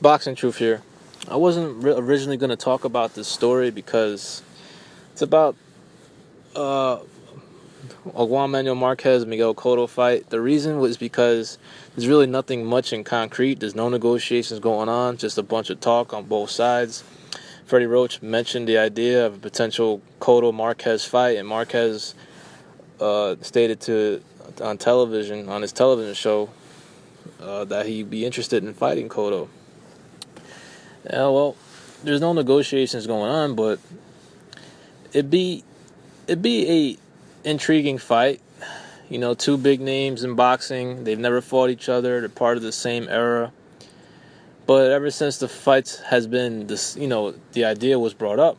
Boxing Truth here. I wasn't originally going to talk about this story because it's about uh, a Juan Manuel Marquez Miguel Cotto fight. The reason was because there's really nothing much in concrete. There's no negotiations going on, just a bunch of talk on both sides. Freddie Roach mentioned the idea of a potential Cotto Marquez fight, and Marquez stated on television, on his television show, that he'd be interested in fighting Cotto. Yeah, well, there's no negotiations going on, but it'd be a intriguing fight. You know, two big names in boxing. They've never fought each other. They're part of the same era. But ever since the fight has been this, the idea was brought up,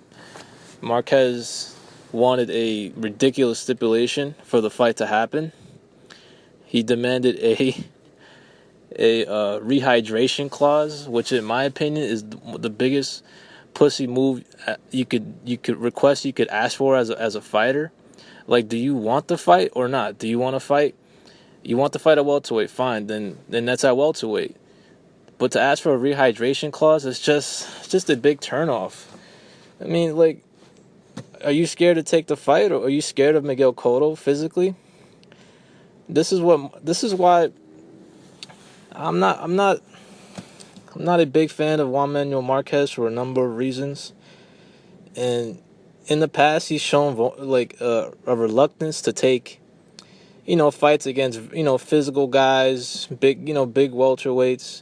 Marquez wanted a ridiculous stipulation for the fight to happen. He demanded a rehydration clause, which in my opinion is the biggest pussy move you could request, you could ask for as a fighter. Like, do you want the fight or not? Do you want to fight? You want to fight at welterweight, fine. Then that's at welterweight. But to ask for a rehydration clause is just a big turnoff. I mean, like, are you scared to take the fight, or are you scared of Miguel Cotto physically? This is why I'm not a big fan of Juan Manuel Marquez for a number of reasons. And in the past, he's shown a reluctance to take, fights against, physical guys, big welterweights.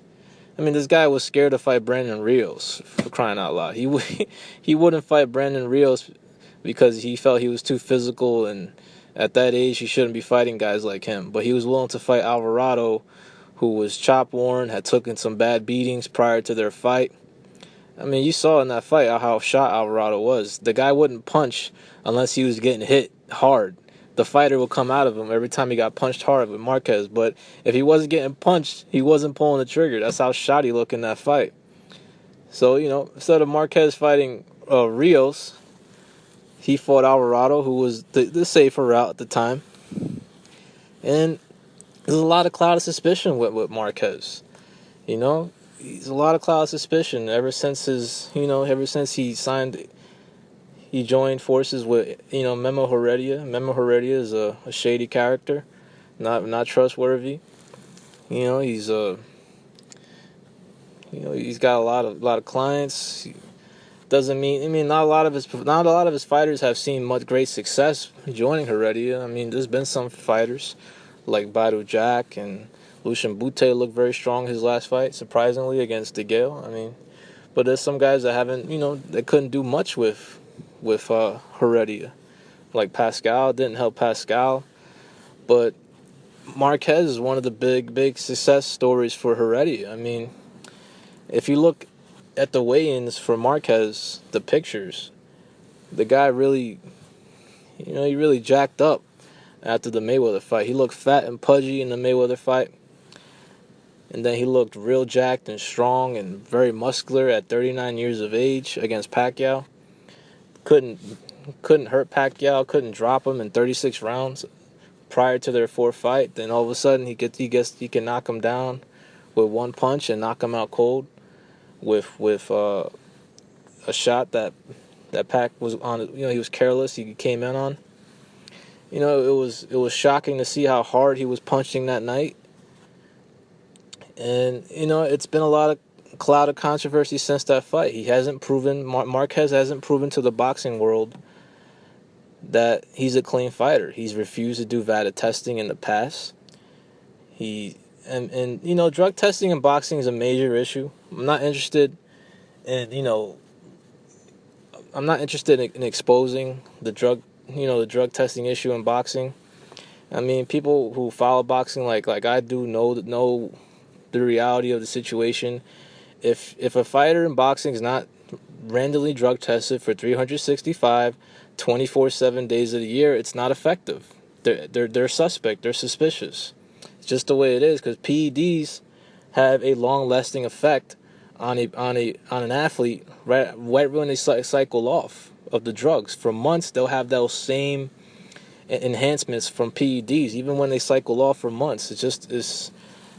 I mean, this guy was scared to fight Brandon Rios, for crying out loud. He wouldn't fight Brandon Rios because he felt he was too physical, and at that age, he shouldn't be fighting guys like him. But he was willing to fight Alvarado, who was chop worn, had taken some bad beatings prior to their fight. I mean, you saw in that fight how shot Alvarado was. The guy wouldn't punch unless he was getting hit hard. The fighter would come out of him every time he got punched hard with Marquez. But if he wasn't getting punched, he wasn't pulling the trigger. That's how shot he looked in that fight. So, instead of Marquez fighting Rios, he fought Alvarado, who was the safer route at the time. And there's a lot of cloud of suspicion with Marquez. He's a lot of cloud of suspicion ever since he joined forces with, Memo Heredia. Memo Heredia is a shady character, not trustworthy. He's he's got a lot of clients. Doesn't mean not a lot of his fighters have seen much great success joining Heredia. I mean, there's been some fighters like Badu Jack and Lucian Bute looked very strong his last fight, surprisingly, against DeGale. I mean, but there's some guys that haven't, that couldn't do much with Heredia. Like Pascal, didn't help Pascal. But Marquez is one of the big success stories for Heredia. I mean, if you look at the weigh-ins for Marquez, the pictures, the guy really, he really jacked up after the Mayweather fight. He looked fat and pudgy in the Mayweather fight. And then he looked real jacked and strong and very muscular at 39 years of age against Pacquiao. Couldn't hurt Pacquiao, couldn't drop him in 36 rounds prior to their fourth fight. Then all of a sudden he can knock him down with one punch and knock him out cold with a shot that Pac was on. He was careless. He came in on. It was shocking to see how hard he was punching that night. And, it's been a lot of cloud of controversy since that fight. He hasn't proven, Marquez hasn't proven to the boxing world that he's a clean fighter. He's refused to do VADA testing in the past. Drug testing in boxing is a major issue. I'm not interested in exposing the drug testing issue in boxing. I mean, people who follow boxing like I do know the reality of the situation. If a fighter in boxing is not randomly drug tested for 365, 24/7 days of the year, it's not effective. They're suspect. They're suspicious. It's just the way it is, because PEDs have a long-lasting effect on an athlete right when they cycle off of the drugs. For months, they'll have those same enhancements from PEDs, even when they cycle off for months. It's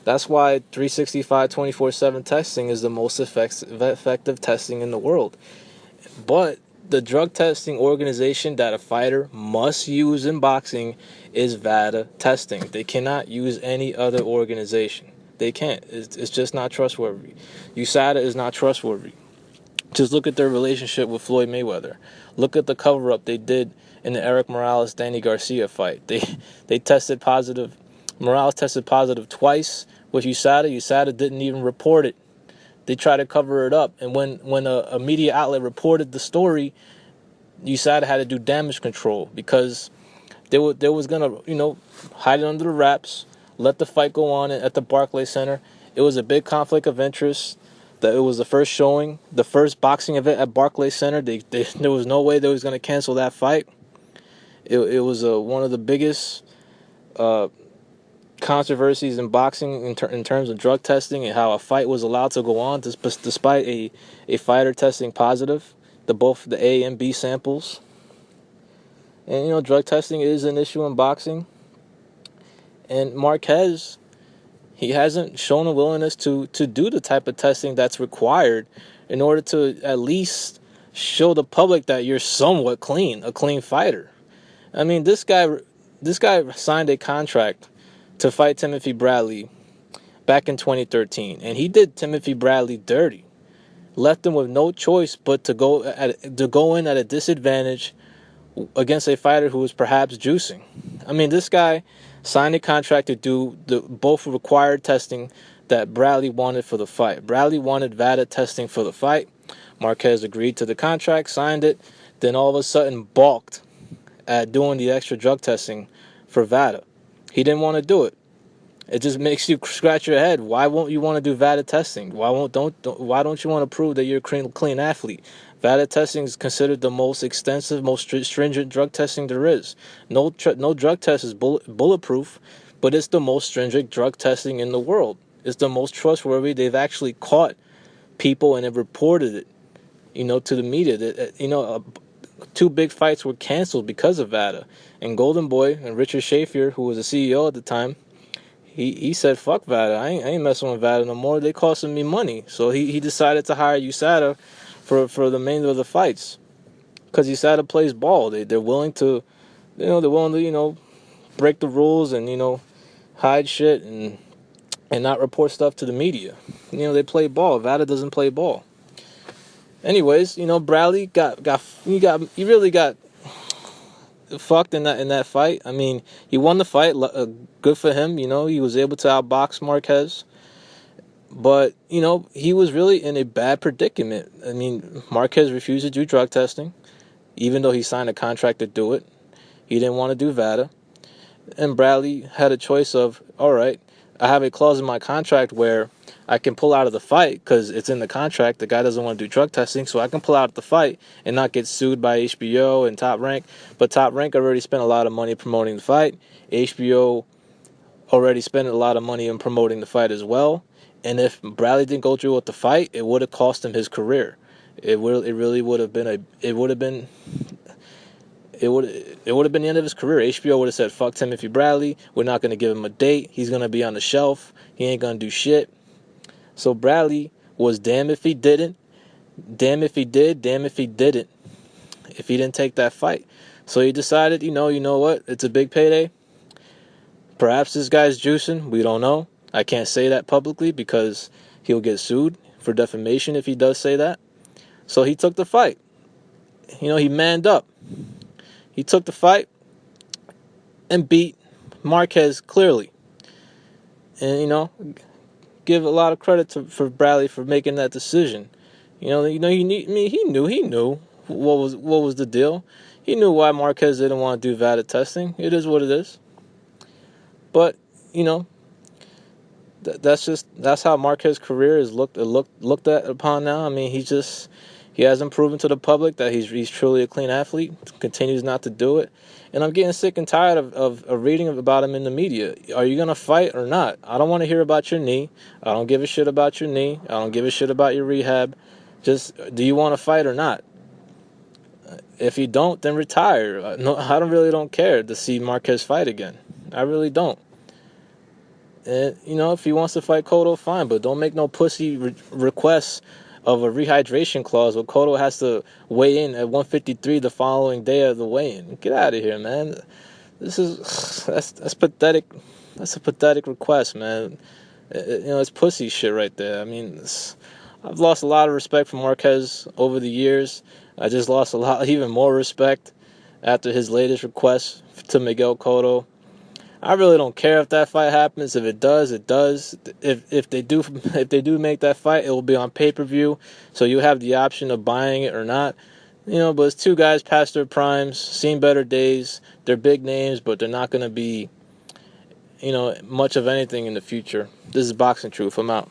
That's why 365 24/7 testing is the most effective testing in the world. But the drug testing organization that a fighter must use in boxing is VADA testing. They cannot use any other organization. They can't. It's just not trustworthy. USADA is not trustworthy. Just look at their relationship with Floyd Mayweather. Look at the cover-up they did in the Eric Morales-Danny Garcia fight. They tested positive. Morales tested positive twice with USADA. USADA didn't even report it. They tried to cover it up. And when a media outlet reported the story, USADA had to do damage control because they was going to, hide it under the wraps, let the fight go on at the Barclays Center. It was a big conflict of interest. That it was the first showing, the first boxing event at Barclays Center. There was no way they was going to cancel that fight. It was one of the biggest controversies in boxing in terms of drug testing and how a fight was allowed to go on despite a fighter testing positive, both the A and B samples. And drug testing is an issue in boxing. And Marquez, he hasn't shown a willingness to do the type of testing that's required in order to at least show the public that you're somewhat clean, a clean fighter. I mean, this guy signed a contract to fight Timothy Bradley back in 2013, and he did Timothy Bradley dirty. Left him with no choice but to go in at a disadvantage against a fighter who was perhaps juicing. I mean, this guy signed a contract to do both required testing that Bradley wanted for the fight. Bradley wanted VADA testing for the fight. Marquez agreed to the contract, signed it, then all of a sudden balked at doing the extra drug testing for VADA. He didn't want to do it. It just makes you scratch your head. Why won't you want to do VADA testing? Why don't you want to prove that you're a clean athlete? VADA testing is considered the most extensive, most stringent drug testing there is. No drug test is bulletproof, but it's the most stringent drug testing in the world. It's the most trustworthy. They've actually caught people and have reported it, to the media. Two big fights were canceled because of VADA. And Golden Boy and Richard Schaefer, who was the CEO at the time, he said, fuck VADA. I ain't messing with VADA no more. They costing me money. So he decided to hire USADA for the remainder of the fights. Because USADA plays ball. They're willing to, break the rules and, hide shit and not report stuff to the media. They play ball. VADA doesn't play ball. Anyways, Bradley he really got fucked in that fight. I mean, he won the fight. Good for him. He was able to outbox Marquez. But, he was really in a bad predicament. I mean, Marquez refused to do drug testing, even though he signed a contract to do it. He didn't want to do VADA. And Bradley had a choice of, all right, I have a clause in my contract where I can pull out of the fight because it's in the contract. The guy doesn't want to do drug testing, so I can pull out of the fight and not get sued by HBO and Top Rank. But Top Rank already spent a lot of money promoting the fight. HBO already spent a lot of money in promoting the fight as well. And if Bradley didn't go through with the fight, it would have cost him his career. It would have been the end of his career. HBO would have said, fuck Timothy Bradley. We're not going to give him a date. He's going to be on the shelf. He ain't going to do shit. So Bradley was damned if he didn't. Damn if he did. Damn if he didn't. If he didn't take that fight. So he decided, you know what? It's a big payday. Perhaps this guy's juicing. We don't know. I can't say that publicly because he'll get sued for defamation if he does say that. So he took the fight. He manned up. He took the fight and beat Marquez clearly. And, give a lot of credit for Bradley for making that decision. He knew what was the deal. He knew why Marquez didn't want to do VADA testing. It is what it is. But, that's how Marquez's career is looked at upon now. I mean, he hasn't proven to the public that he's truly a clean athlete. Continues not to do it. And I'm getting sick and tired of reading about him in the media. Are you going to fight or not? I don't want to hear about your knee. I don't give a shit about your knee. I don't give a shit about your rehab. Just, do you want to fight or not? If you don't, then retire. No, I don't care to see Marquez fight again. I really don't. And, if he wants to fight Cotto, fine, but don't make no pussy requests of a rehydration clause where Cotto has to weigh in at 153 the following day of the weigh-in. Get out of here, man. That's pathetic. That's a pathetic request, man. It's pussy shit right there. I mean, I've lost a lot of respect for Marquez over the years. I just lost even more respect after his latest request to Miguel Cotto. I really don't care if that fight happens. If it does, it does. If they do make that fight, it will be on pay-per-view, so you have the option of buying it or not. But it's two guys past their primes, seen better days. They're big names, but they're not going to be, much of anything in the future. This is Boxing Truth. I'm out.